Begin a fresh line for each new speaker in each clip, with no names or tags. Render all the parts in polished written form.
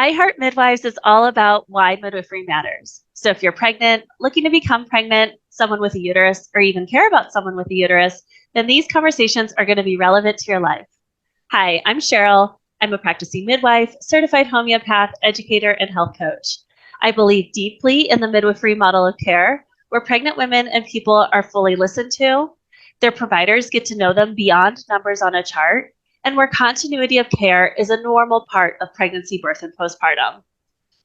I Heart Midwives is all about why midwifery matters. So if you're pregnant, looking to become pregnant, someone with a uterus, or even care about someone with a uterus, then these conversations are going to be relevant to your life. Hi, I'm Cheryl. I'm a practicing midwife, certified homeopath, educator, and health coach. I believe deeply in the midwifery model of care, where pregnant women and people are fully listened to, their providers get to know them beyond numbers on a chart, and where continuity of care is a normal part of pregnancy, birth, and postpartum.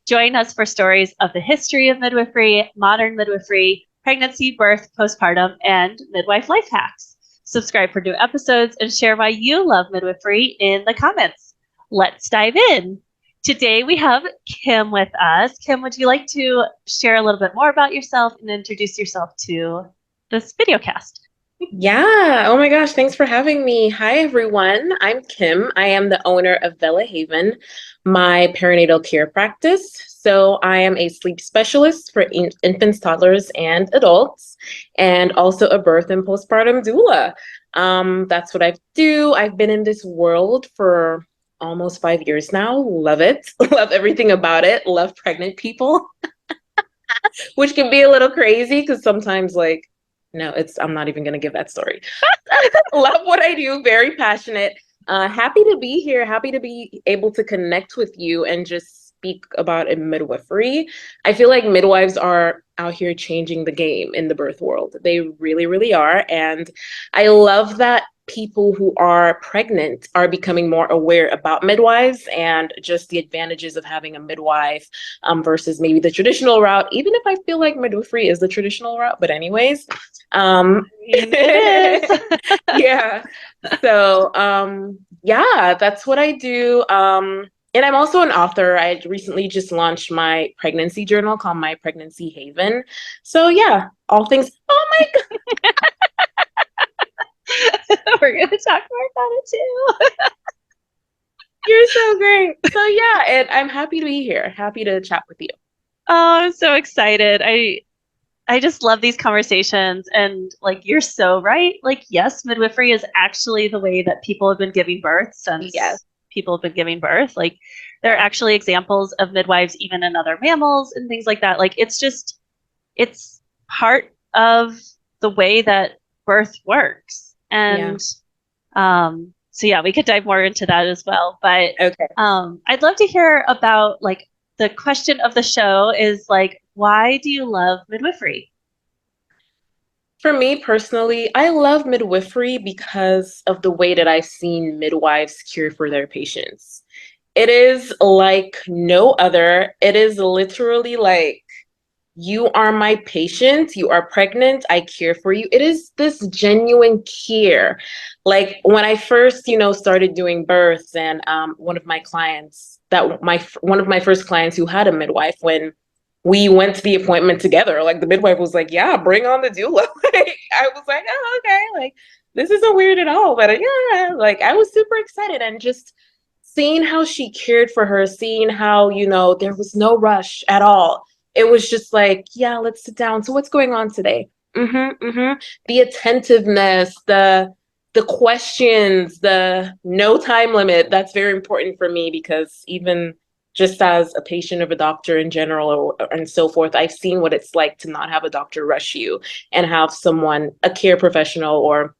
Join us for stories of the history of midwifery, modern midwifery, pregnancy, birth, postpartum, and midwife life hacks. Subscribe for new episodes and share why you love midwifery in the comments. Let's dive in. Today we have Kim with us. Kim, would you like to share a little bit more about yourself and introduce yourself to this video cast?
Yeah. Oh my gosh. Thanks for having me. Hi, everyone. I'm Kim. I am the owner of Bella Haven, my perinatal care practice. So I am a sleep specialist for infants, toddlers, and adults, and also a birth and postpartum doula. That's what I do. I've been in this world for almost 5 years now. Love it. Love everything about it. Love pregnant people, which can be a little crazy because sometimes no, I'm not even going to give that story. Love what I do, very passionate. Happy to be here, happy to be able to connect with you and just speak about a midwifery. I feel like midwives are out here changing the game in the birth world. They really, really are. And I love that people who are pregnant are becoming more aware about midwives and just the advantages of having a midwife versus maybe the traditional route, even if I feel like midwifery is the traditional route. But anyways,
It is.
yeah. So, yeah, that's what I do. And I'm also an author. I recently just launched my pregnancy journal called My Pregnancy Haven. So yeah, all things. Oh my God.
We're going to talk more about it too.
You're so great. So yeah, and I'm happy to be here. Happy to chat with you.
Oh, I'm so excited. I just love these conversations and like you're so right. Like yes, midwifery is actually the way that people have been giving birth
Yes.
since people have been giving birth. Like there are actually examples of midwives even in other mammals and things like that. Like it's part of the way that birth works.
Yeah.
And so yeah, we could dive more into that as well. But
Okay.
I'd love to hear about like the question of the show is like, why do you love midwifery?
For me personally, I love midwifery because of the way that I've seen midwives care for their patients. It is like no other. It is literally like you are my patient, you are pregnant, I care for you. It is this genuine care. Like when I first, started doing births, and one of my clients, one of my first clients who had a midwife, when we went to the appointment together, like the midwife was like, "Yeah, bring on the doula." Like, I was like, "Oh, okay." Like this isn't weird at all, but yeah, like I was super excited and just seeing how she cared for her, seeing how, there was no rush at all. It was just like, yeah, let's sit down. So what's going on today? The attentiveness, the questions, the no time limit. That's very important for me because even just as a patient of a doctor in general and so forth, I've seen what it's like to not have a doctor rush you and have someone, a care professional or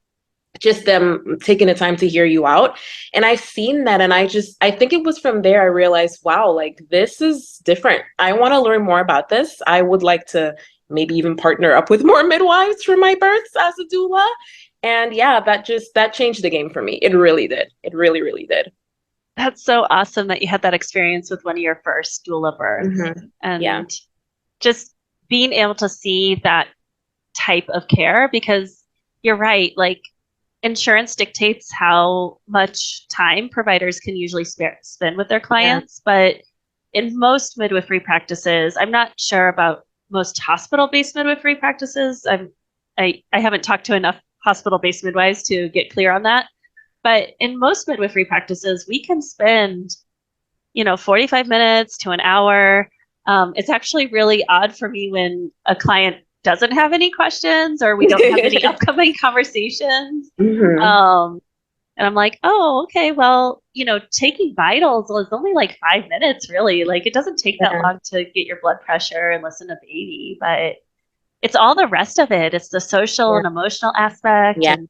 just them taking the time to hear you out. And I've seen that. And I think it was from there I realized, wow, like this is different. I want to learn more about this. I would like to maybe even partner up with more midwives for my births as a doula. And yeah, that changed the game for me. It really did. It really, really did.
That's so awesome that you had that experience with one of your first doula births
Yeah.
and just being able to see that type of care because you're right, like insurance dictates how much time providers can usually spend with their
Yeah.
clients, but in most midwifery practices, I'm not sure about most hospital-based midwifery practices. I haven't talked to enough hospital-based midwives to get clear on that. But in most midwifery practices, we can spend, 45 minutes to an hour. It's actually really odd for me when a client doesn't have any questions or we don't have any upcoming conversations.
Mhm.
Um, And I'm like, oh, okay, well, taking vitals is only like 5 minutes, really. Like, it doesn't take that
Yeah.
long to get your blood pressure and listen to baby, but it's all the rest of it. It's the social
Yeah.
and emotional aspect,
Yeah.
and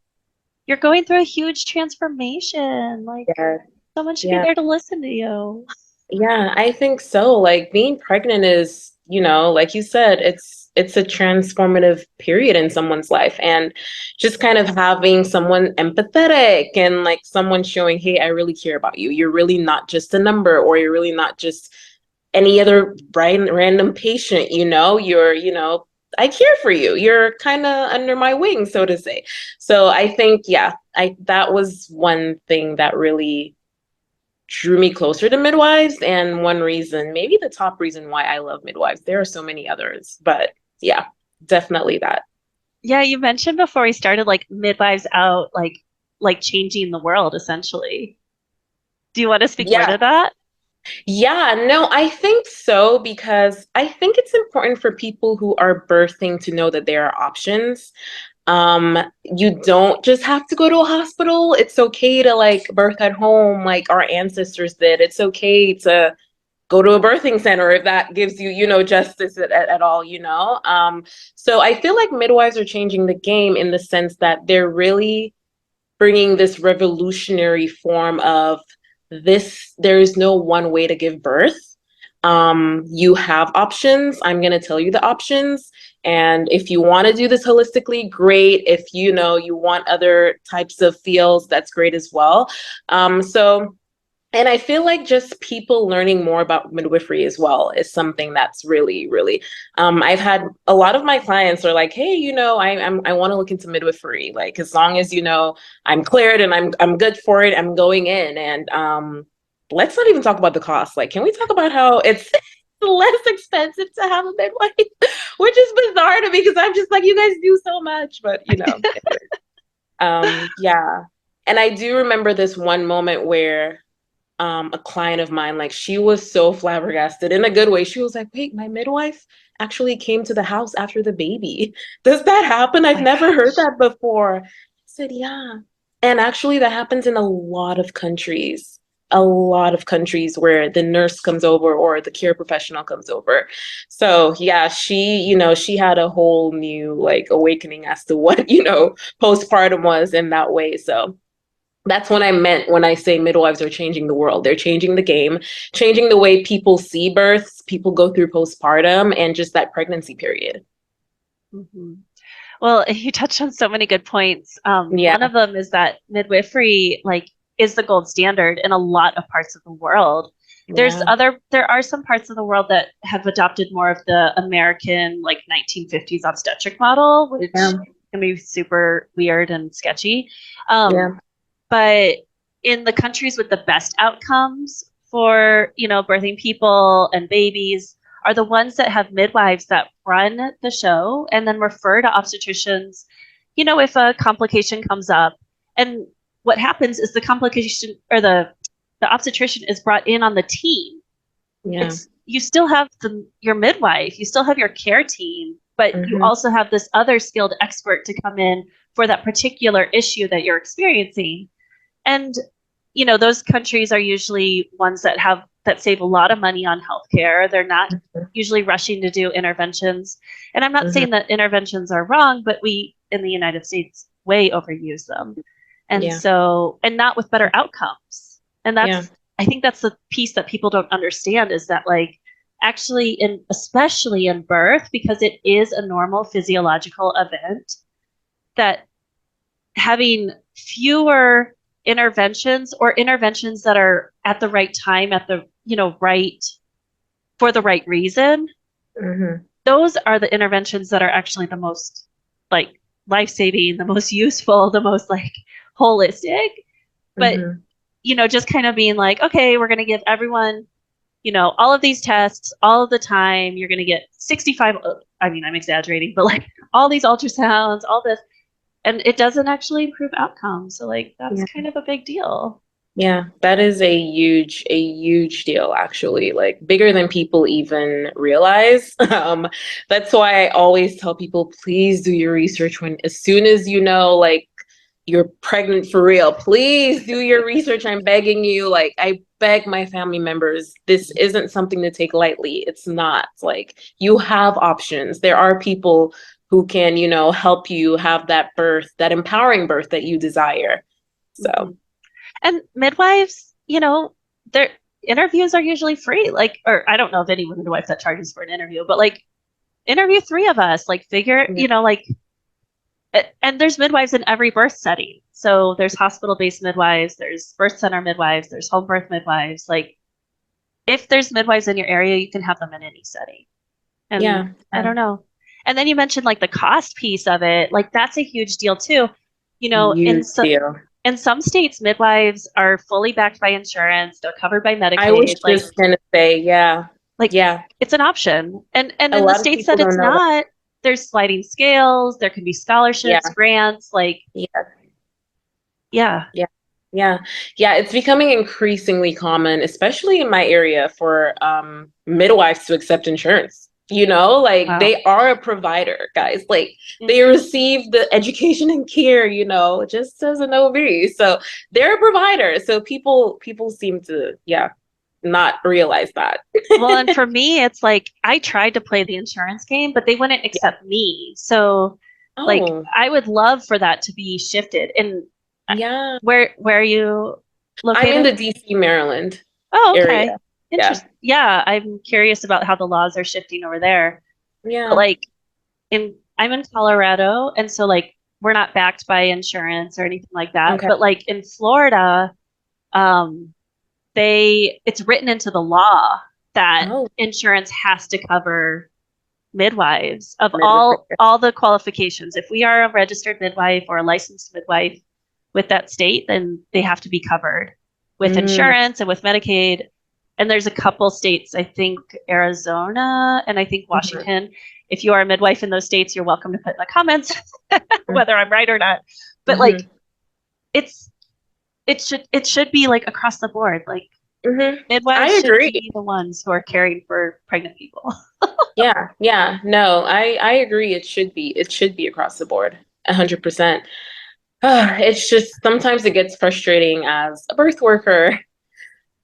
you're going through a huge transformation. Like,
Yeah.
someone should be
Yeah.
there to listen to you.
Yeah, I think so. Like being pregnant is, like you said, it's a transformative period in someone's life. And just kind of having someone empathetic and like someone showing, hey, I really care about you. You're really not just a number, or you're really not just any other random patient, I care for you. You're kind of under my wing, so to say. So I think, yeah, I that was one thing that really drew me closer to midwives, and one reason, maybe the top reason why I love midwives. There are so many others, but yeah, definitely that.
Yeah, you mentioned before we started, like midwives out, like changing the world essentially. Do you want to speak more
Yeah.
to that?
Yeah, no, I think so, because I think it's important for people who are birthing to know that there are options. You don't just have to go to a hospital. It's okay to like birth at home like our ancestors did. It's okay to go to a birthing center if that gives you, justice at all. So I feel like midwives are changing the game in the sense that they're really bringing this revolutionary form of this. There is no one way to give birth. You have options. I'm going to tell you the options. And if you want to do this holistically, great. If you want other types of feels, that's great as well. So and I feel like just people learning more about midwifery as well is something that's really, really. I've had a lot of my clients are like, "Hey, I want to look into midwifery. Like, as long as I'm cleared and I'm good for it, I'm going in." And let's not even talk about the cost. Like, can we talk about how it's less expensive to have a midwife, which is bizarre to me because I'm just like, you guys do so much, but yeah. And I do remember this one moment where a client of mine, like she was so flabbergasted in a good way. She was like, wait, my midwife actually came to the house after the baby. Does that happen? I've
My
never heard
gosh.
that before. I said, yeah. And actually that happens in a lot of countries. A lot of countries where the nurse comes over or the care professional comes over. So yeah, she had a whole new like awakening as to what, postpartum was in that way. So that's what I meant when I say midwives are changing the world. They're changing the game, changing the way people see births, people go through postpartum, and just that pregnancy period.
Mhm. Well, you touched on so many good points.
Yeah,
One of them is that midwifery, like, is the gold standard in a lot of parts of the world.
yeah,
There are some parts of the world that have adopted more of the American, like, 1950s obstetric model, which
yeah,
can be super weird and sketchy.
yeah.
But in the countries with the best outcomes for, birthing people and babies are the ones that have midwives that run the show and then refer to obstetricians, if a complication comes up. And what happens is the complication or the obstetrician is brought in on the team.
Yeah.
It's you still have your midwife, you still have your care team, but you
Hmm.
also have this other skilled expert to come in for that particular issue that you're experiencing. And those countries are usually ones that save a lot of money on healthcare. They're not usually rushing to do interventions. And I'm not
Hmm.
saying that interventions are wrong, but we in the United States way overuse them. And
Yeah,
so, and not with better outcomes. And
yeah,
I think that's the piece that people don't understand is that, like, actually especially in birth, because it is a normal physiological event, that having fewer interventions or interventions that are at the right time, at the, right, for the right reason,
hmm,
those are the interventions that are actually the most, like, life-saving, the most useful, the most, like, holistic. But,
hmm,
just kind of being like, okay, we're going to give everyone, all of these tests all of the time. You're going to get 65, I mean, I'm exaggerating, but like all these ultrasounds, all this, and it doesn't actually improve outcomes. So, like, that's
yeah.
kind of a big deal.
Yeah, that is a huge deal, actually, like bigger than people even realize. That's why I always tell people, please do your research when, as soon as like you're pregnant for real. Please do your research. I'm begging you. Like, I beg my family members, this isn't something to take lightly. It's not. Like, you have options. There are people who can, help you have that birth, that empowering birth that you desire. So,
and midwives, their interviews are usually free. Like, or I don't know of any midwife that charges for an interview, but like, interview 3 of us. Like, figure, like, and there's midwives in every birth setting. So there's hospital-based midwives, there's birth center midwives, there's home birth midwives. Like, if there's midwives in your area, you can have them in any setting. And
yeah.
I don't know. And then you mentioned like the cost piece of it. Like, that's a huge deal too.
Huge deal.
In some states, midwives are fully backed by insurance. They're covered by Medicaid.
I was just gonna say, yeah.
Like,
yeah,
it's an option. And in
a
the
lot of
states
people
that it's
don't know that.
not, there's sliding scales. There can be scholarships,
Yeah.
grants. Like,
Yeah.
yeah.
Yeah. It's becoming increasingly common, especially in my area, for midwives to accept insurance. Like,
Wow.
they are a provider, guys. Like, they receive the education and care, just as an OB. So they're a provider. So people seem to, not realize that.
Well, and for me, it's like I tried to play the insurance game, but they wouldn't accept me. So, like,
Oh,
I would love for that to be shifted. And
yeah.
where are you
I'm in
located?
the DC, Maryland
Oh, okay.
area.
Interesting. Yeah, I'm curious about how the laws are shifting over there. But
Yeah.
like, I'm in Colorado, and so like we're not backed by insurance or anything like that.
Okay.
But like in Florida, um, it's written into the law that
Oh,
insurance has to cover midwives of
midwifery.
all the qualifications. If we are a registered midwife or a licensed midwife with that state, then they have to be covered with insurance and with Medicaid. And there's a couple states, I think Arizona and I think Washington. If you are a midwife in those states, you're welcome to put in the comments whether I'm right or not. But like, it should be like across the board. Like, midwives
I
should
agree.
be the ones who are caring for pregnant people.
Yeah. No, I agree. It should be across the board, 100%. It's just sometimes it gets frustrating as a birth worker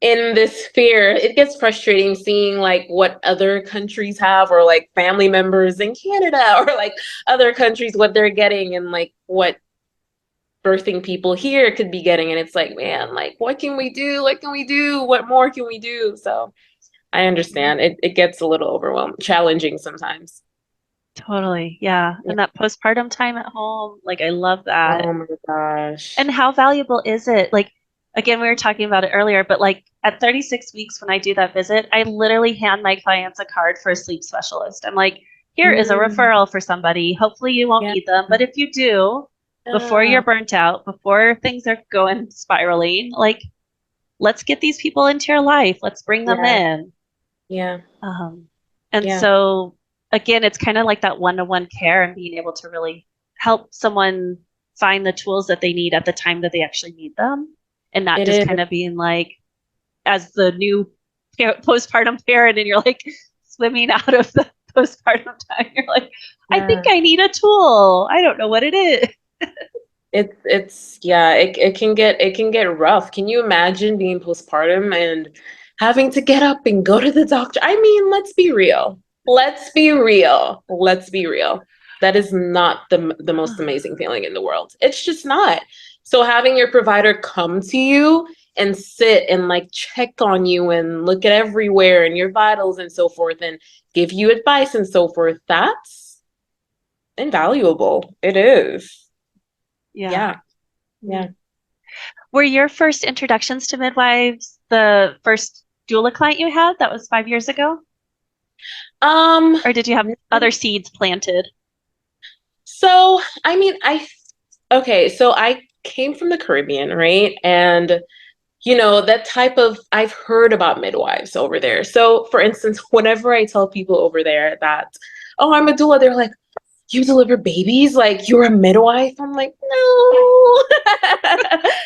in this sphere. It gets frustrating seeing like what other countries have, or like family members in Canada, or like other countries, what they're getting, and like what birthing people here could be getting. And it's like, man, like, what can we do? What more can we do? So I understand it gets a little overwhelming, challenging sometimes.
Totally. Yeah. And that postpartum time at home, like, I love that.
Oh my gosh.
And how valuable is it? Like, again, we were talking about it earlier, but like at 36 weeks, when I do that visit, I literally hand my clients a card for a sleep specialist. I'm like, here is a referral for somebody. Hopefully you won't need them. But if you do, before you're burnt out, before things are going spiraling, like, let's get these people into your life. Let's bring them in.
Yeah.
So again, it's kind of like that one-to-one care and being able to really help someone find the tools that they need at the time that they actually need them, and not just kind of being like, as the new postpartum parent, and you're like swimming out of the postpartum time. You're like, I think I need a tool. I don't know what it is.
It can get rough. Can you imagine being postpartum and having to get up and go to the doctor? I mean, let's be real. That is not the most amazing feeling in the world. It's just not. So having your provider come to you and sit and like check on you and look at everywhere and your vitals and so forth and give you advice and so forth, that's invaluable. It is. Yeah.
Were your first introductions to midwives the first doula client you had that was 5 years ago? Or did you have other seeds planted?
So, I mean, so I came from the Caribbean, right? And, that type of, I've heard about midwives over there. So, for instance, whenever I tell people over there that, oh, I'm a doula, they're like, you deliver babies? Like, you're a midwife? I'm like, no,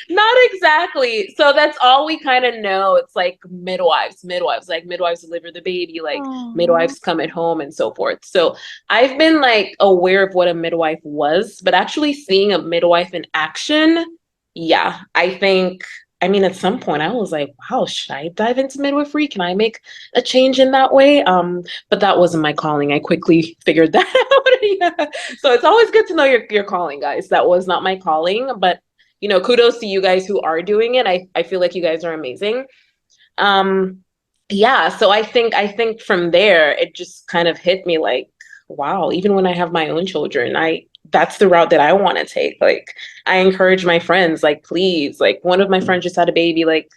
not exactly. So that's all we kind of know. It's like midwives, like midwives deliver the baby, like
Oh.
midwives come at home and so forth. So I've been like aware of what a midwife was, but actually seeing a midwife in action, yeah, I mean, at some point I was like, wow, should I dive into midwifery? Can I make a change in that way? But that wasn't my calling. I quickly figured that out. Yeah. So it's always good to know your calling, guys. That was not my calling, but kudos to you guys who are doing it. I feel like you guys are amazing. Um, yeah, so I think from there it just kind of hit me like, wow, even when I have my own children, I that's the route that I want to take. Like, I encourage my friends, like, please, like, one of my friends just had a baby like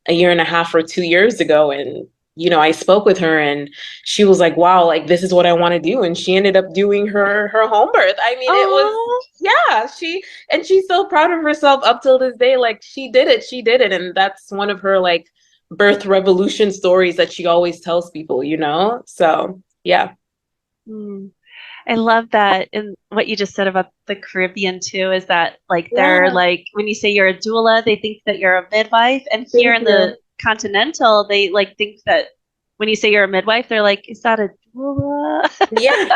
a year and a half or 2 years ago, and I spoke with her and she was like, wow, like, this is what I want to do, and she ended up doing her home birth. I mean, it was,
Oh.
yeah, she's so proud of herself up till this day. Like, she did it, and that's one of her like birth revolution stories that she always tells people. So yeah.
Hmm. I love that. And what you just said about the Caribbean too is that like they're
Yeah,
like when you say you're a doula, they think that you're a midwife. And here
thank
in
you.
the continental, they like think that when you say you're a midwife, they're like, is that a doula?
Yeah.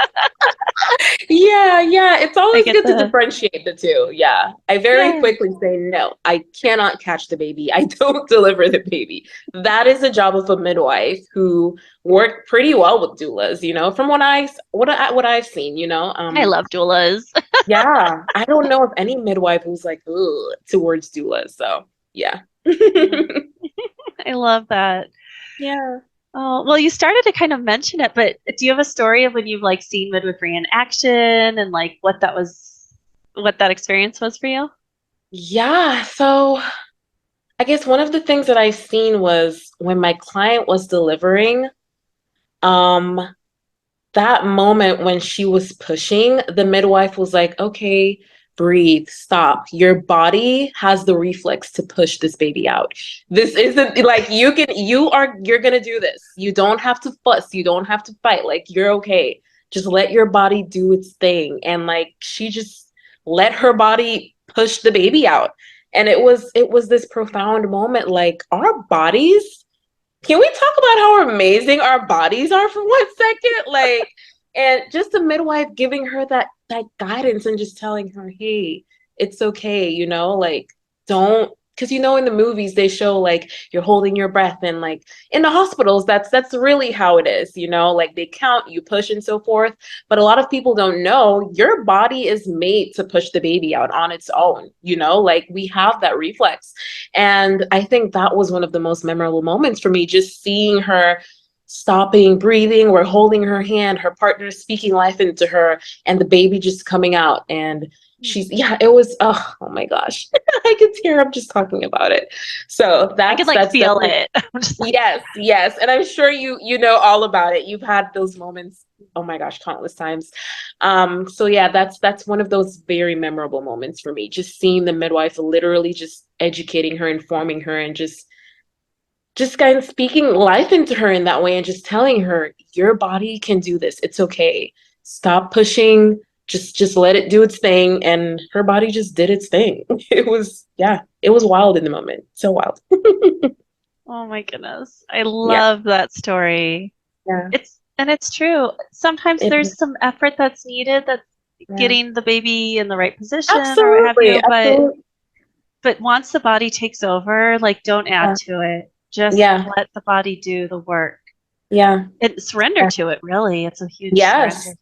Yeah, it's
I
always
get
good to
the
differentiate the two. Yeah, I very
yeah.
quickly say, no, I cannot catch the baby. I don't deliver the baby. That is the job of a midwife who work pretty well with doulas, from what I've seen.
I love doulas.
Yeah, I don't know of any midwife who's like, ugh, towards doulas. So yeah.
I love that.
Yeah.
Oh, well, you started to kind of mention it, but do you have a story of when you've like seen midwifery in action and like what that experience was for you?
Yeah, so I guess one of the things that I've seen was when my client was delivering, um, that moment when she was pushing, the midwife was like, okay, breathe, stop. Your body has the reflex to push this baby out. This isn't like you're gonna do this. You don't have to fuss, you don't have to fight. Like, you're okay. Just let your body do its thing. And like, she just let her body push the baby out. And it was this profound moment. Like, our bodies, can we talk about how amazing our bodies are for 1 second? Like, and just the midwife giving her that guidance and just telling her, hey, it's okay, like, don't, because in the movies they show like you're holding your breath, and like in the hospitals that's really how it is, like they count, you push and so forth. But a lot of people don't know your body is made to push the baby out on its own, like we have that reflex. And I think that was one of the most memorable moments for me, just seeing her stopping, breathing, we're holding her hand, her partner speaking life into her, and the baby just coming out. And yeah, it was, oh my gosh, I could tear up just talking about it. So
I could
that's
like
that's
feel
definitely,
it. I'm just like,
yes, and I'm sure you know all about it. You've had those moments, oh my gosh, countless times. So yeah, that's one of those very memorable moments for me, just seeing the midwife literally just educating her, informing her, and just kind of speaking life into her in that way, and just telling her, your body can do this, it's okay, stop pushing, just let it do its thing. And her body just did its thing. It was wild in the moment, so wild.
oh my goodness. I
Yeah,
love that story.
yeah,
It's true. Sometimes
it
there's some effort that's needed that's
yeah,
getting the baby in the right position or what have
absolutely,
you,
absolutely.
but once the body takes over, like don't add
Yeah,
to it. Just
yeah,
let the body do the work.
yeah,
And surrender
yeah.
to it, really. It's a huge
Yes,
surrender.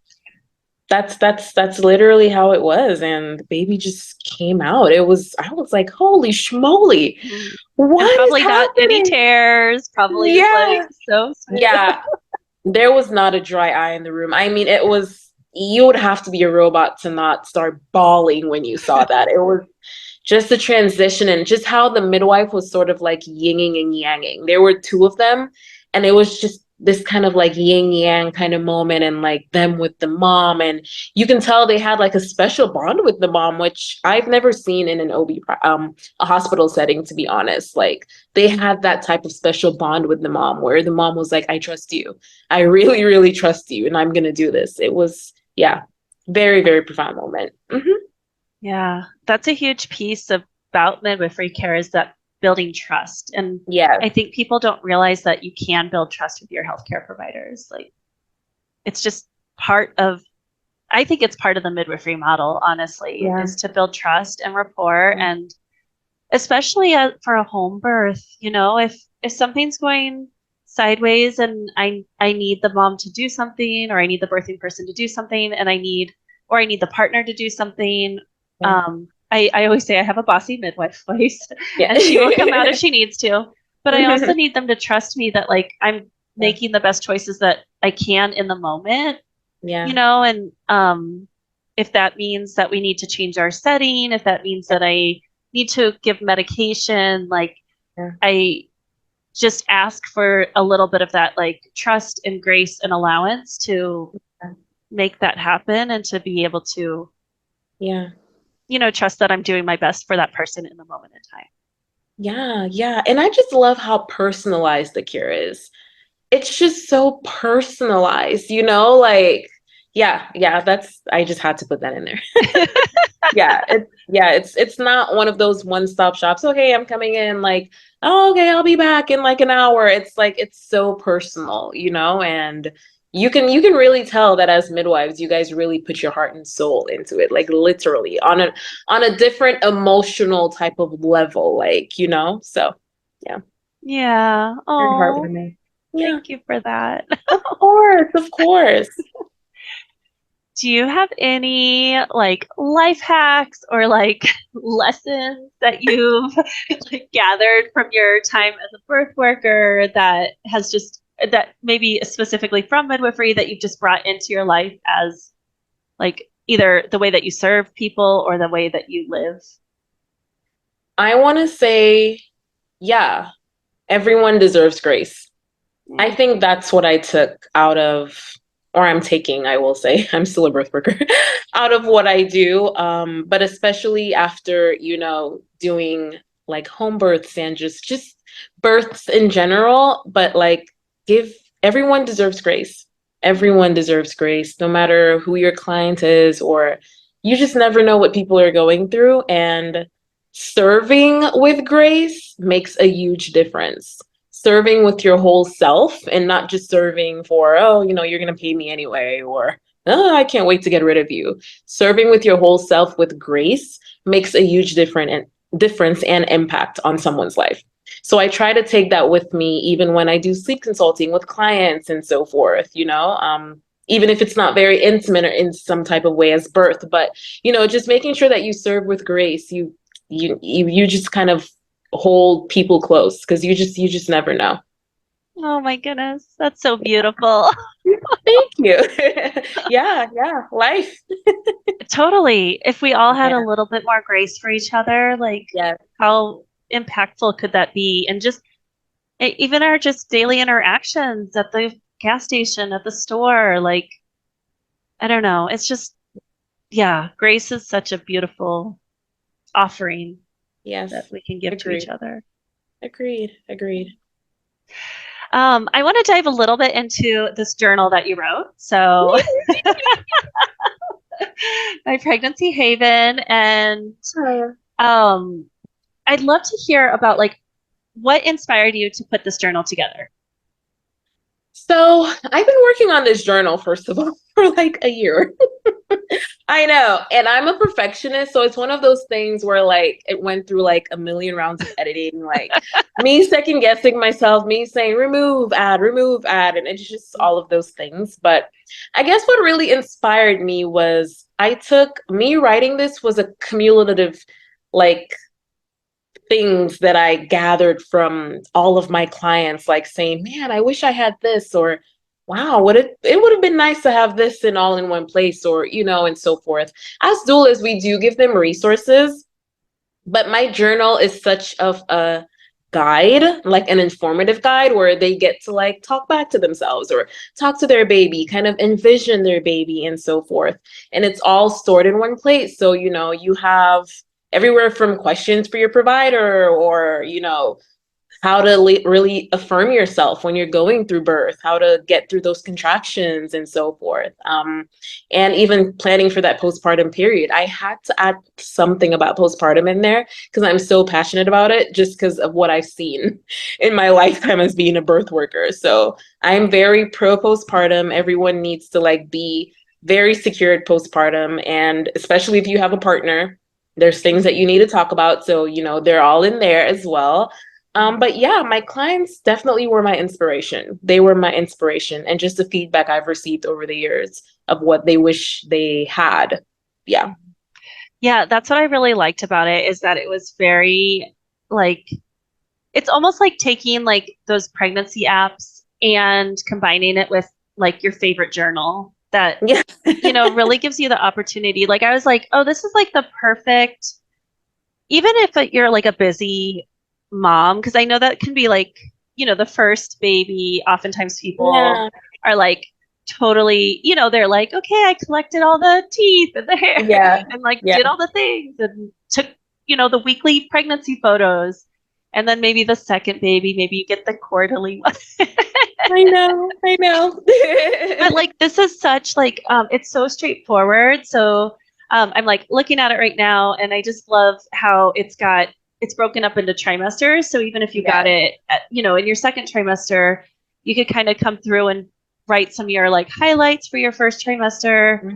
that's literally how it was, and the baby just came out. I was like, holy schmoly,
Mhm. And
what is
probably not any
happening?
tears, probably just like
Yeah,
so smooth.
yeah. There was not a dry eye in the room. I mean, you would have to be a robot to not start bawling when you saw that. It was just the transition, and just how the midwife was sort of like yinging and yanging. There were two of them, and it was just this kind of like yin yang kind of moment, and like them with the mom. And you can tell they had like a special bond with the mom, which I've never seen in an a hospital setting, to be honest. Like, they had that type of special bond with the mom, where the mom was like, I trust you. I really, really trust you, and I'm gonna do this. It was, yeah. Very, very profound moment.
Yeah, that's a huge piece about midwifery care is that building trust. And
Yeah.
I think people don't realize that you can build trust with your healthcare providers. Like it's just part of, I think it's part of the midwifery model, honestly,
Yeah.
is to build trust and rapport. And especially for a home birth, if something's going sideways and I need the mom to do something, or I need the birthing person to do something, and I need the partner to do something.
Yeah.
I always say I have a bossy midwife voice,
Yeah.
and she will come out if she needs to. But I also need them to trust me that like I'm
Yeah.
making the best choices that I can in the moment,
Yeah.
and if that means that we need to change our setting, if that means that I need to give medication, like
Yeah.
I just ask for a little bit of that like trust and grace and allowance to make that happen and to be able to,
Yeah.
trust that I'm doing my best for that person in the moment in time.
Yeah. Yeah. And I just love how personalized the cure is. It's just so personalized, like, yeah, I just had to put that in there. It's not one of those one-stop shops. Okay, I'm coming in, like, oh, okay, I'll be back in like an hour. It's like it's so personal, and you can really tell that as midwives, you guys really put your heart and soul into it, like literally on a different emotional type of level, like, so yeah,
Yeah.
very
Oh,
heartwarming. Yeah,
thank you for that.
of course, of course.
Do you have any like life hacks or like lessons that you've like gathered from your time as a birth worker that maybe specifically from midwifery that you've just brought into your life as like either the way that you serve people or the way that you live?
I want to say, yeah, everyone deserves grace. I
Mm.
think that's what I took out of, or I'm taking, I will say, I'm still a birth worker, out of what I do. But especially after, doing like home births and just births in general, but like give everyone deserves grace. Everyone deserves grace, no matter who your client is, or you just never know what people are going through. And serving with grace makes a huge difference. Serving with your whole self and not just serving for, oh, you're going to pay me anyway, or, oh, I can't wait to get rid of you. Serving with your whole self with grace makes a huge difference and impact on someone's life. So I try to take that with me even when I do sleep consulting with clients and so forth, even if it's not very intimate or in some type of way as birth, but just making sure that you serve with grace. You just kind of hold people close because you just never know.
Oh my goodness, that's so beautiful.
Thank you. Yeah, life.
Totally. If we all had a
Yeah,
little bit more grace for each other, like
yeah,
how impactful could that be? And just even our just daily interactions at the gas station, at the store, like I don't know. It's just yeah, grace is such a beautiful offering that
yes.
we can give to each
Agreed.
other.
Agreed.
I want to dive a little bit into this journal that you wrote. So, my pregnancy haven, and um, I'd love to hear about like what inspired you to put this journal together.
So I've been working on this journal, first of all, for like a year. I know. And I'm a perfectionist. So it's one of those things where like it went through like a million rounds of editing, like me second guessing myself, me saying remove ad. And it's just all of those things. But I guess what really inspired me was me writing this was a cumulative, like, things that I gathered from all of my clients, like saying, man, I wish I had this, or wow, it would have been nice to have this in all in one place, or, and so forth. As doulas, we do give them resources, but my journal is such of a guide, like an informative guide where they get to like talk back to themselves or talk to their baby, kind of envision their baby and so forth. And it's all stored in one place. So, you have everywhere from questions for your provider or, how to really affirm yourself when you're going through birth, how to get through those contractions and so forth. And even planning for that postpartum period. I had to add something about postpartum in there because I'm so passionate about it, just because of what I've seen in my lifetime as being a birth worker. So I'm very pro postpartum. Everyone needs to like be very secured postpartum, and especially if you have a partner, there's things that you need to talk about. So, they're all in there as well. But yeah, my clients definitely were my inspiration. They were my inspiration, and just the feedback I've received over the years of what they wish they had. Yeah.
Yeah, that's what I really liked about it, is that it was very like, it's almost like taking like those pregnancy apps and combining it with like your favorite journal that,
Yeah.
really gives you the opportunity. Like I was like, oh, this is like the perfect, even if you're like a busy mom, because I know that can be like, the first baby, oftentimes people
Yeah.
are like totally, they're like, okay, I collected all the teeth and the hair
Yeah.
and like
Yeah.
did all the things and took, the weekly pregnancy photos. And then maybe the second baby, maybe you get the quarterly one.
I know. I know.
But like this is such like it's so straightforward. So I'm like looking at it right now, and I just love how it's broken up into trimesters. So even if you got it, in your second trimester, you could kind of come through and write some of your like highlights for your first trimester,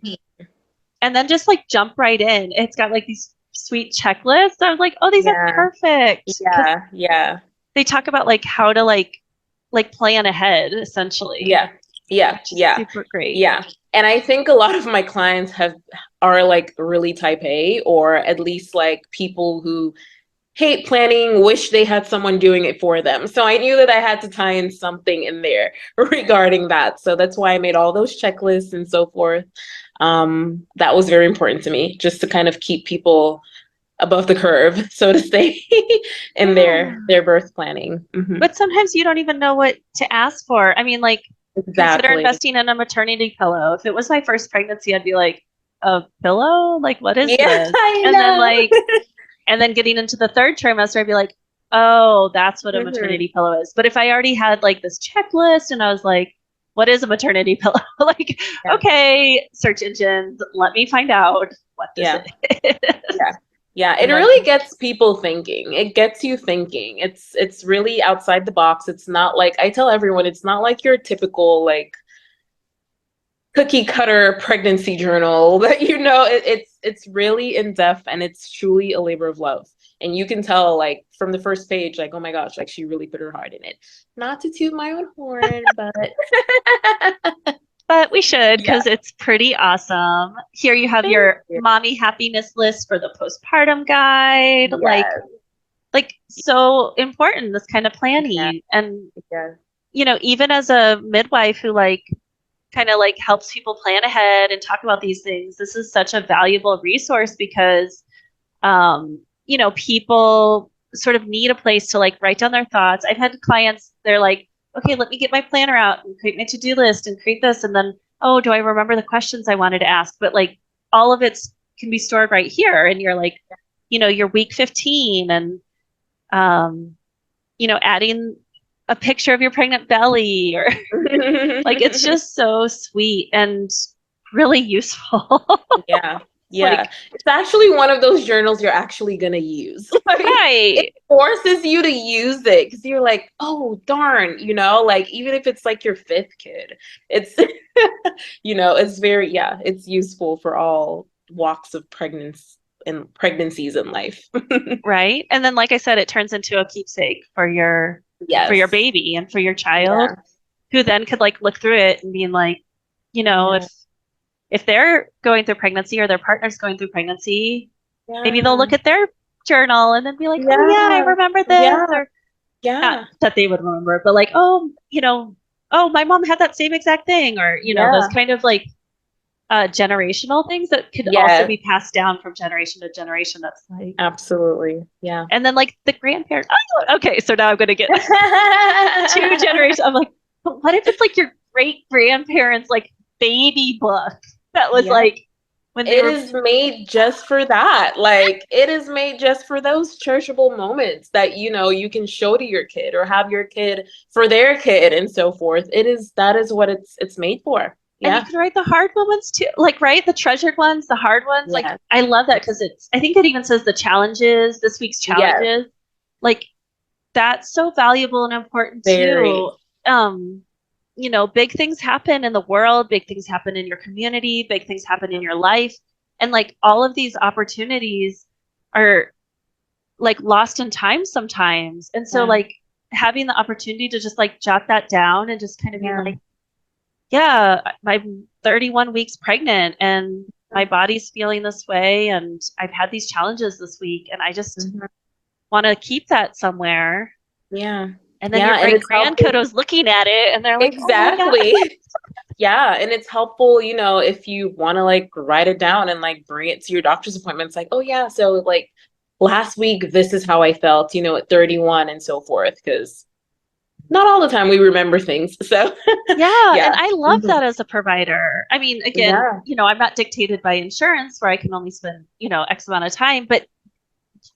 and then just like jump right in. It's got like these sweet checklists. I was like, oh, these are perfect.
Yeah. Yeah.
They talk about like how to like plan ahead, essentially.
Yeah. Yeah. Yeah.
Super great.
Yeah. And I think a lot of my clients are like really type A, or at least like people who hate planning, wish they had someone doing it for them. So I knew that I had to tie in something in there regarding that. So that's why I made all those checklists and so forth. That was very important to me, just to kind of keep people above the curve, so to say, in their birth planning. Mm-hmm.
But sometimes you don't even know what to ask for. I mean, like, consider investing in a maternity pillow. If it was my first pregnancy, I'd be like, a pillow? Like, what is this?
I
And
know.
then and then getting into the third trimester, I'd be like, oh, that's what a maternity pillow is. But if I already had like this checklist and I was like, what is a maternity pillow? Like, okay, search engines, let me find out what this is.
Yeah, it really gets people thinking. It gets you thinking. It's really outside the box. It's not like, I tell everyone, it's not like your typical like cookie cutter pregnancy journal that it's really in depth, and it's truly a labor of love. And you can tell like from the first page, like, oh my gosh, like she really put her heart in it. Not to toot my own horn,
but we should, because it's pretty awesome. Here you have your mommy happiness list for the postpartum guide. Like so important, this kind of planning. And even as a midwife who like kind of like helps people plan ahead and talk about these things, this is such a valuable resource because people sort of need a place to like write down their thoughts. I've had clients, they're like, okay, let me get my planner out and create my to-do list and create this, and then, oh, do I remember the questions I wanted to ask? But like all of it can be stored right here, and you're like, your week 15, and adding a picture of your pregnant belly, or like, it's just so sweet and really useful.
Yeah. It's actually one of those journals you're actually going to use.
Right.
It forces you to use it because you're like, oh, darn, like even if it's like your fifth kid, it's, it's very, it's useful for all walks of pregnancies in life.
Right. And then, like I said, it turns into a keepsake for your baby and for your child, who then could like look through it and being like, if they're going through pregnancy or their partner's going through pregnancy, maybe they'll look at their journal and then be like, oh yeah, I remember this. Or not that they would remember, but like, oh, oh, my mom had that same exact thing, or those kind of like generational things that could also be passed down from generation to generation. That's like
absolutely. Yeah.
And then like the grandparents. Oh, okay, so now I'm gonna get 2 generations. I'm like, what if it's like your great grandparents like baby book that was like when they
It
were,
is made just for that. Like, it is made just for those cherishable moments that, you can show to your kid or have your kid for their kid and so forth. That is what it's made for.
and you
Yeah.
can write the hard moments too, like, right? The treasured ones, the hard ones. Like,
Yes.
I love that because I think it even says the challenges, this week's
Yes.
challenges. Like, that's so valuable and important
Very.
too. Um, big things happen in the world, big things happen in your community, big things happen in your life. And like all of these opportunities are like lost in time sometimes. And so
Yeah.
like having the opportunity to just like jot that down and just kind of be
Yeah.
like, yeah, I'm 31 weeks pregnant and my body's feeling this way and I've had these challenges this week and I just
Mhm.
want to keep that somewhere.
Yeah.
And then your
Yeah. And
great
it's helpful.
grandkiddo's looking at it and they're like, oh my God.
Exactly. Yeah, and it's helpful, if you want to like write it down and like bring it to your doctor's appointment. It's like, oh yeah, so like last week this is how I felt, at 31 and so forth, because not all the time we remember things. So
Yeah,
yeah.
and I love
Mhm.
that as a provider. I mean, again,
Yeah.
I'm not dictated by insurance where I can only spend, X amount of time, but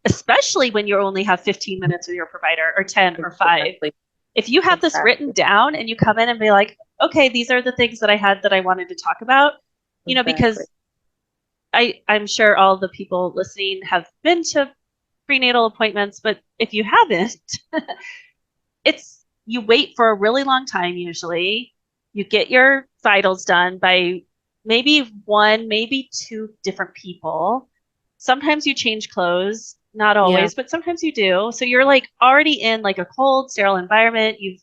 especially when you only have 15 minutes with your provider or 10 or 5.
Exactly.
If you have this written
Exactly.
down and you come in and be like, okay, these are the things that I had that I wanted to talk about,
Exactly.
because I'm sure all the people listening have been to prenatal appointments, but if you haven't, it's you wait for a really long time usually. You get your vitals done by maybe one, maybe two different people. Sometimes you change clothes, not
Yeah.
always, but sometimes you do. So you're like already in like a cold, sterile environment. You've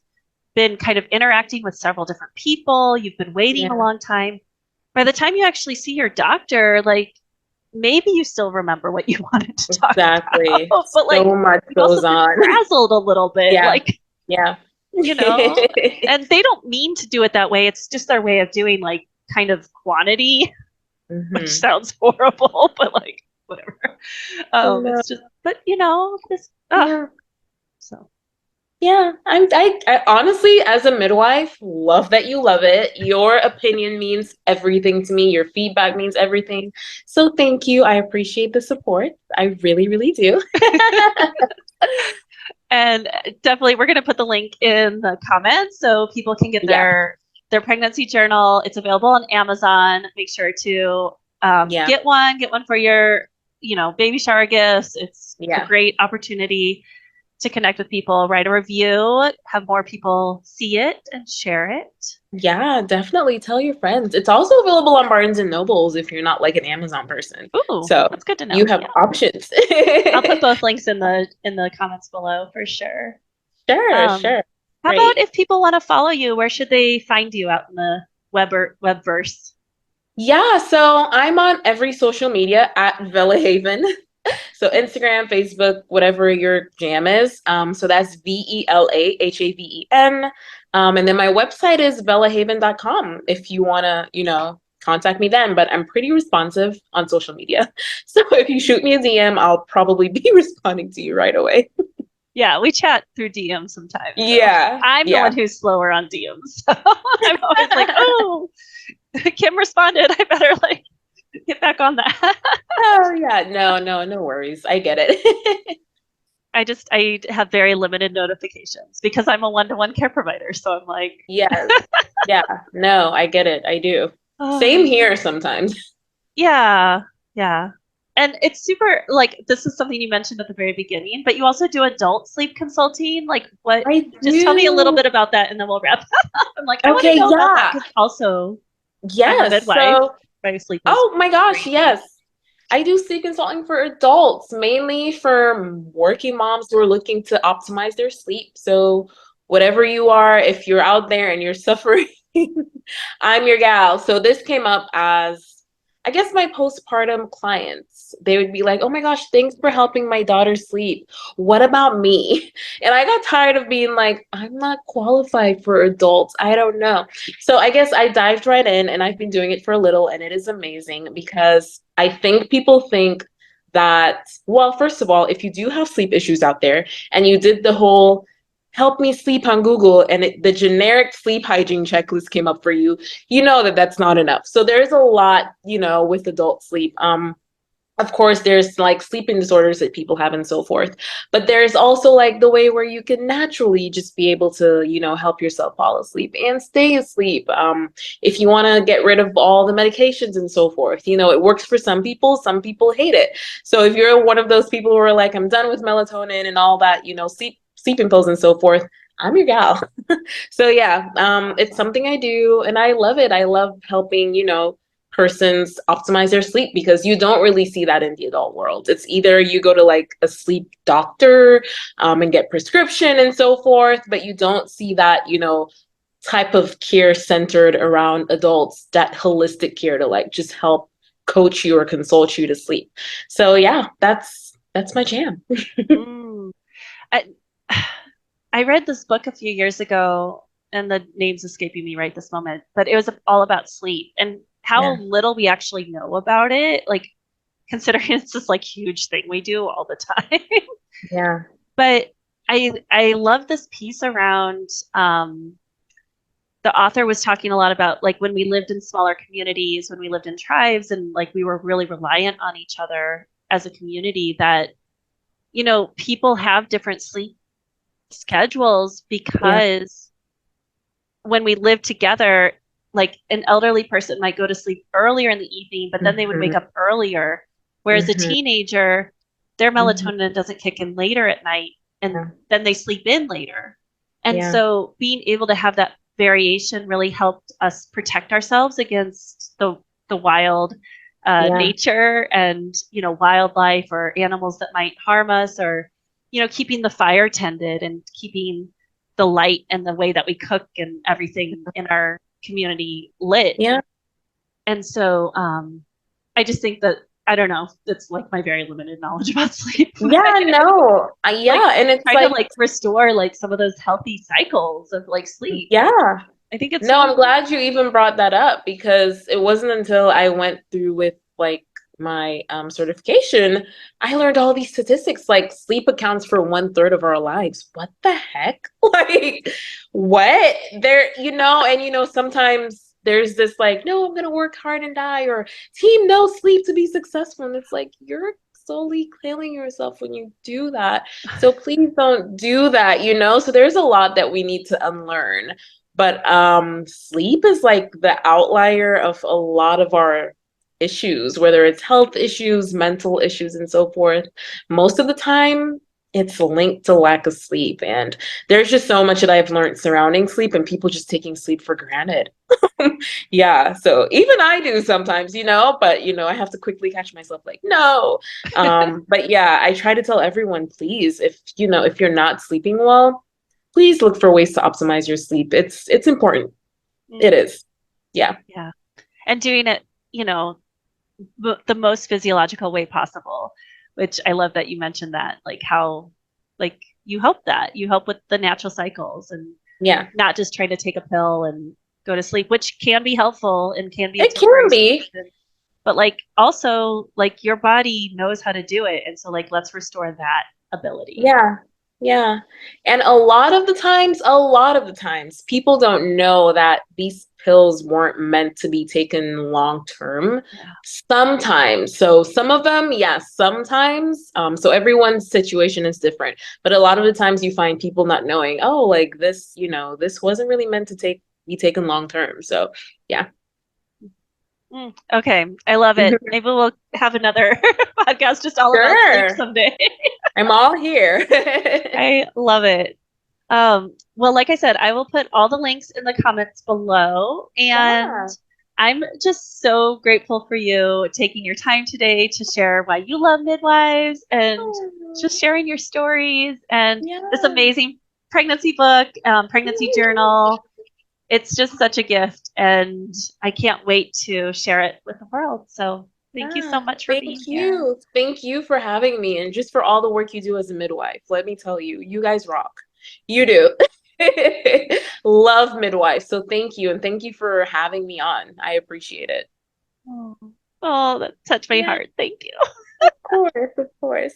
been kind of interacting with several different people. You've been waiting a
Yeah.
long time. By the time you actually see your doctor, like maybe you still remember what you wanted to talk
Exactly.
about, but like
So much
you've also
goes
been
on.
frazzled a little bit.
Yeah.
Like,
Yeah.
you know, and they don't mean to do it that way. It's just their way of doing like kind of quantity, which
Hmm.
sounds horrible, but like whatever.
Oh no.
It's just, but this,
Yeah.
so
Yeah, I honestly, as a midwife, love that you love it. Your opinion means everything to me. Your feedback means everything. So thank you. I appreciate the support. I really, really do.
and definitely we're going to put the link in the comments so people can get
Yeah,
their pregnancy journal. It's available on Amazon. Make sure to
yeah,
get one for your baby shower gifts. It's a
yeah.
great opportunity to connect with people, write a review, have more people see it and share it.
Yeah, definitely tell your friends. It's also available on Barnes and Nobles if you're not like an Amazon person.
Ooh,
So
that's good to
you
know.
have
Yeah.
options.
I'll put both links in the comments below for sure.
Sure,
Um,
sure.
how about
Great.
if people want to follow you, where should they find you out in the webverse?
Yeah, so I'm on every social media at Vela Haven. So Instagram, Facebook, whatever your jam is. So that's VELAHAVEN. And then my website is velahaven.com if you want to, contact me then. But I'm pretty responsive on social media. So if you shoot me a DM, I'll probably be responding to you right away.
Yeah, we chat through DMs sometimes. So
Yeah.
I'm the
Yeah.
one who's slower on DMs. So I'm always like, oh, Kim responded. I better like get back on that.
Oh, yeah. No worries. I get it.
I have very limited notifications because I'm a one-to-one care provider. So I'm like,
Yes. Yeah. No, I get it. I do. Same
oh,
here sometimes.
yeah, yeah. And it's super like this is something you mentioned at the very beginning, but you also do adult sleep consulting. Like what
I
just tell me a little
do.
bit about that and then we'll wrap up. I'm like, I want to
Okay,
know about that
yeah.
because also I'm a
Yes.
midwife.
So,
My sleep is
oh my gosh,
crazy.
yes. I do sleep consulting for adults, mainly for working moms who are looking to optimize their sleep. So, whatever you are, if you're out there and you're suffering, I'm your gal. So, this came up as, I guess, my postpartum clients. They would be like, oh my gosh, thanks for helping my daughter sleep. What about me? And I got tired of being like, I'm not qualified for adults. I don't know. So I guess I dived right in and I've been doing it for a little and it is amazing because I think people think that, well, first of all, if you do have sleep issues out there and you did the whole help me sleep on Google, and the generic sleep hygiene checklist came up for you, you know that that's not enough. So there's a lot, with adult sleep. Of course, there's like sleeping disorders that people have and so forth. But there's also like the way where you can naturally just be able to, help yourself fall asleep and stay asleep. If you want to get rid of all the medications and so forth, it works for some people hate it. So if you're one of those people who are like, I'm done with melatonin and all that, sleeping pills and so forth, I'm your gal. So yeah, it's something I do and I love it. I love helping, persons optimize their sleep, because you don't really see that in the adult world. It's either you go to like a sleep doctor and get prescription and so forth, but you don't see that, type of care centered around adults, that holistic care to like just help coach you or consult you to sleep. So yeah, that's my jam.
Mm. I, I read this book a few years ago, and the name's escaping me right this moment, but it was all about sleep and how
Yeah.
little we actually know about it, like considering it's this like huge thing we do all the time.
Yeah.
But I love this piece around the author was talking a lot about like when we lived in smaller communities, when we lived in tribes, and like we were really reliant on each other as a community, that people have different sleep schedules
Yeah.
because when we live together, like an elderly person might go to sleep earlier in the evening, but then they would wake
Hmm.
up earlier. Whereas a
Hmm.
teenager, their
Hmm.
melatonin doesn't kick in later at night, and
Yeah.
then they sleep in later. And
Yeah.
so being able to have that variation really helped us protect ourselves against the wild
Yeah.
nature and wildlife or animals that might harm us, or keeping the fire tended and keeping the light and the way that we cook and everything in our community lit.
Yeah.
And so I just think that, I don't know, that's like my very limited knowledge about sleep.
Yeah, no.
Like
Yeah, and it's
trying to
like,
like restore like some of those healthy cycles of like sleep.
yeah.
I think it's
No,
really
I'm glad you even brought that up, because it wasn't until I went through with like my certification, I learned all these statistics. Like sleep accounts for 1/3 of our lives. What the heck? Like, what? There, and sometimes there's this like, no, I'm gonna work hard and die, or team no sleep to be successful. And it's like you're solely killing yourself when you do that. So please don't do that, So there's a lot that we need to unlearn. But sleep is like the outlier of a lot of our issues, whether it's health issues, mental issues, and so forth. Most of the time, it's linked to lack of sleep. And there's just so much that I've learned surrounding sleep and people just taking sleep for granted. Yeah. So even I do sometimes, but I have to quickly catch myself like, no. But yeah, I try to tell everyone, please, if you're not sleeping well, please look for ways to optimize your sleep. It's important. It
mm,
is. Yeah.
yeah. And doing it, the most physiological way possible, which I love that you mentioned that, like how like you help with the natural cycles and
Yeah.
not just trying to take a pill and go to sleep, which can be helpful and can be a
It can
temporary
be.
solution. But like also like your body knows how to do it. And so like let's restore that ability.
Yeah. Yeah. And a lot of the times, people don't know that these pills weren't meant to be taken long term.
Yeah.
Sometimes. So some of them, yes, sometimes. So everyone's situation is different. But a lot of the times you find people not knowing, oh, like this, this wasn't really meant to be taken long term. So yeah.
Okay. I love it. Maybe we'll have another podcast just all about sleep
Sure.
someday.
I'm all here.
I love it. Well, like I said, I will put all the links in the comments below. And
Yeah.
I'm just so grateful for you taking your time today to share why you love midwives and just
Oh,
sharing your stories and this
yeah.
amazing pregnancy book, pregnancy journal. It's just such a gift. And I can't wait to share it with the world. So thank you so
Yeah.
much for being
Thank
here.
you. Thank you for having me and just for all the work you do as a midwife. Let me tell you, you guys rock. You do. Love midwife. So thank you. And thank you for having me on. I appreciate it.
Oh, oh, that touched my
Yeah,
heart. Thank you.
of course, of course.